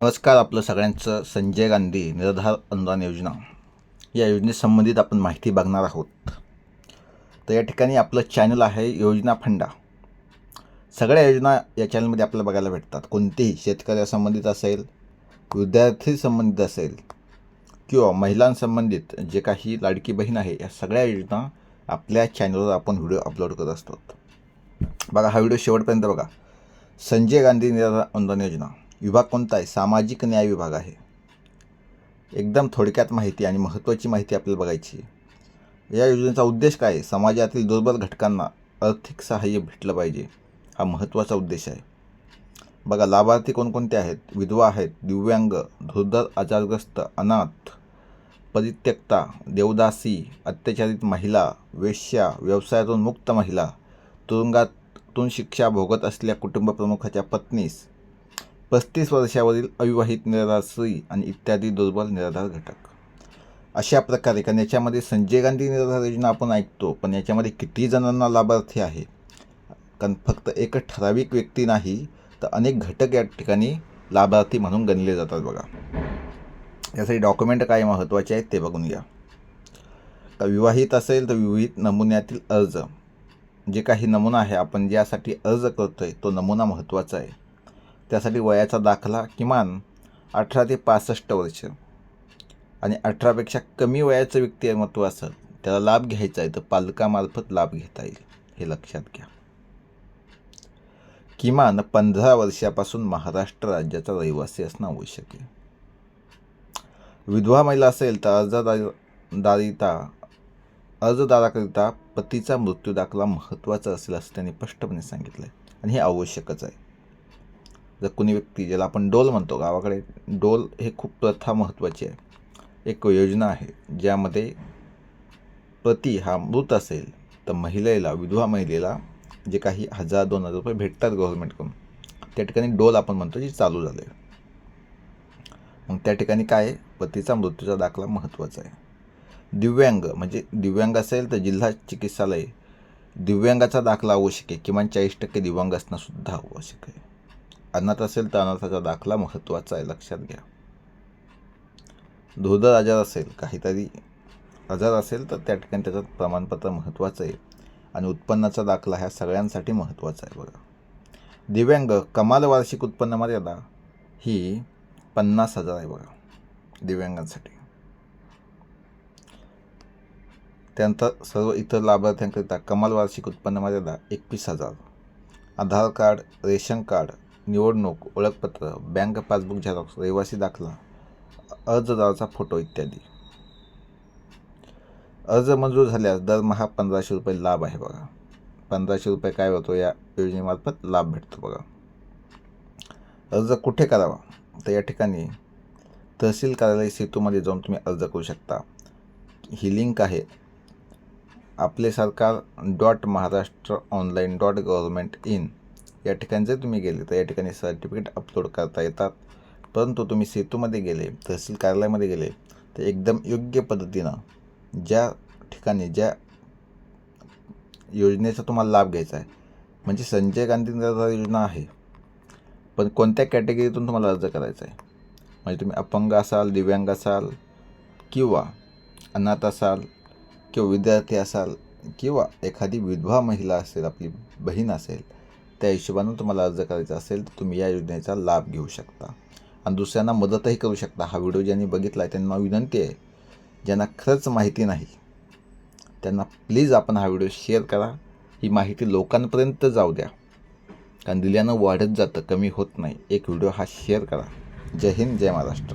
नमस्कार. आपलं सगळ्यांचं संजय गांधी निराधार अनुदान योजना या योजनेसंबंधित आपण माहिती बघणार आहोत. तर या ठिकाणी आपलं चॅनल आहे योजना फंडा. सगळ्या योजना या चॅनलमध्ये आपल्याला बघायला भेटतात. कोणतेही शेतकऱ्यासंबंधित असेल, विद्यार्थी संबंधित असेल किंवा महिलांसंबंधित जे काही लाडकी बहीण आहे, या सगळ्या योजना आपल्या चॅनलवर आपण व्हिडिओ अपलोड करत असतो. बघा, हा व्हिडिओ शेवटपर्यंत बघा. संजय गांधी निराधार अनुदान योजना विभाग कोणता आहे? सामाजिक न्याय विभाग आहे. एकदम थोडक्यात माहिती आणि महत्त्वाची माहिती आपल्याला बघायची. या योजनेचा उद्देश काय आहे? समाजातील दुर्बल घटकांना आर्थिक सहाय्य भेटलं पाहिजे, हा महत्त्वाचा उद्देश आहे. बघा, लाभार्थी कोणकोणते आहेत? विधवा आहेत, दिव्यांग, दुर्धर, आजारग्रस्त, अनाथ, परित्यक्ता, देवदासी, अत्याचारित महिला, वेश्या, व्यवसायातून मुक्त महिला, तुरुंगातून शिक्षा भोगत असलेल्या कुटुंब प्रमुखाच्या पत्नीस, 35 वर्षावरील अविवाहित निराधार स्त्री आणि इत्यादी दुर्बल निराधार घटक. अशा प्रकारे, कारण याच्यामध्ये संजय गांधी निराधार योजना आपण ऐकतो, पण याच्यामध्ये किती जणांना लाभार्थी आहे? कारण फक्त एक ठराविक व्यक्ती नाही, तर अनेक घटक या ठिकाणी लाभार्थी म्हणून गणले जातात. बघा, यासाठी डॉक्युमेंट काय महत्त्वाचे आहेत ते बघून घ्या. तर विवाहित असेल तर विवाहित नमुन्यातील अर्ज, जे काही नमुना आहे, आपण ज्यासाठी अर्ज करतो आहे तो नमुना महत्त्वाचा आहे. त्यासाठी वयाचा दाखला किमान 18 ते 65 वर्ष आणि 18पेक्षा कमी वयाचं व्यक्तिमत्व असेल त्याला लाभ घ्यायचा आहे, तर पालकामार्फत लाभ घेता येईल, हे लक्षात घ्या. किमान 15 वर्षापासून महाराष्ट्र राज्याचा रहिवासी असणं आवश्यक आहे. विधवा महिला असेल तर अर्जदाराकरिता पतीचा मृत्यू दाखला महत्त्वाचा असेल असं त्यांनी स्पष्टपणे सांगितलं आहे आणि हे आवश्यकच आहे. जर कोणी व्यक्ती, ज्याला आपण डोल म्हणतो, गावाकडे डोल हे खूप प्रथा महत्त्वाची आहे. एक योजना आहे ज्यामध्ये पती हा मृत असेल तर महिलेला, विधवा महिलेला जे काही 1000-2000 रुपये भेटतात गव्हर्नमेंटकडून, त्या ठिकाणी डोल आपण म्हणतो, जी चालू झालं आहे. मग त्या ठिकाणी काय आहे? पतीचा मृत्यूचा दाखला महत्त्वाचा आहे. दिव्यांग, म्हणजे दिव्यांग असेल तर जिल्हा चिकित्सालय दिव्यांगाचा दाखला आवश्यक आहे. किमान 40% दिव्यांग असणंसुद्धा आवश्यक आहे. अनाथ असेल तर अनाथाचा दाखला महत्त्वाचा आहे, लक्षात घ्या. दुर्धर आजार असेल, काहीतरी आजार असेल तर त्या ठिकाणी त्याचं प्रमाणपत्र महत्त्वाचं आहे आणि उत्पन्नाचा दाखला ह्या सगळ्यांसाठी महत्त्वाचा आहे. बघा, दिव्यांग कमाल वार्षिक उत्पन्न मर्यादा ही 50,000 आहे. बघा, दिव्यांगांसाठी. त्यानंतर सर्व इतर लाभार्थ्यांकरिता कमाल वार्षिक उत्पन्न मर्यादा 21,000. आधार कार्ड, रेशन कार्ड, निवडणूक ओळखपत्र, बँक पासबुक झेरॉक्स, रहिवासी दाखला, अर्जदाराचा फोटो इत्यादी. अर्ज मंजूर झाल्यास दरमहा 1500 रुपये लाभ आहे. बघा, 1500 रुपये काय होतो? या योजनेमार्फत लाभ भेटतो. बघा, अर्ज कुठे करावा? तर या ठिकाणी तहसील कार्यालय सेतूमध्ये जाऊन तुम्ही अर्ज करू शकता. ही लिंक आहे आपलेसरकार.महाराष्ट्र.online.government.in. या ठिकाणी जर तुम्ही गेले तर या ठिकाणी सर्टिफिकेट अपलोड करता येतात. परंतु तुम्ही सेतूमध्ये गेले, तहसील कार्यालयामध्ये गेले तर एकदम योग्य पद्धतीनं ज्या ठिकाणी ज्या योजनेचा तुम्हाला लाभ घ्यायचा आहे, म्हणजे संजय गांधी निराधार योजना आहे, पण कोणत्या कॅटेगरीतून तुम्हाला अर्ज करायचा आहे, म्हणजे तुम्ही अपंग असाल, दिव्यांग असाल किंवा अनाथ असाल किंवा विद्यार्थी असाल किंवा एखादी विधवा महिला असेल, आपली बहीण असेल, त्या हिशोबानं तुम्हाला अर्ज करायचा असेल तर तुम्ही या योजनेचा लाभ घेऊ शकता आणि दुसऱ्यांना मदतही करू शकता. हा व्हिडिओ ज्यांनी बघितला आहे त्यांना विनंती आहे, ज्यांना खरंच माहिती नाही त्यांना प्लीज आपण हा व्हिडिओ शेअर करा. ही माहिती लोकांपर्यंत जाऊ द्या, कारण दिल्यानं वाढत जातं, कमी होत नाही. एक व्हिडिओ हा शेअर करा. जय हिंद, जय महाराष्ट्र.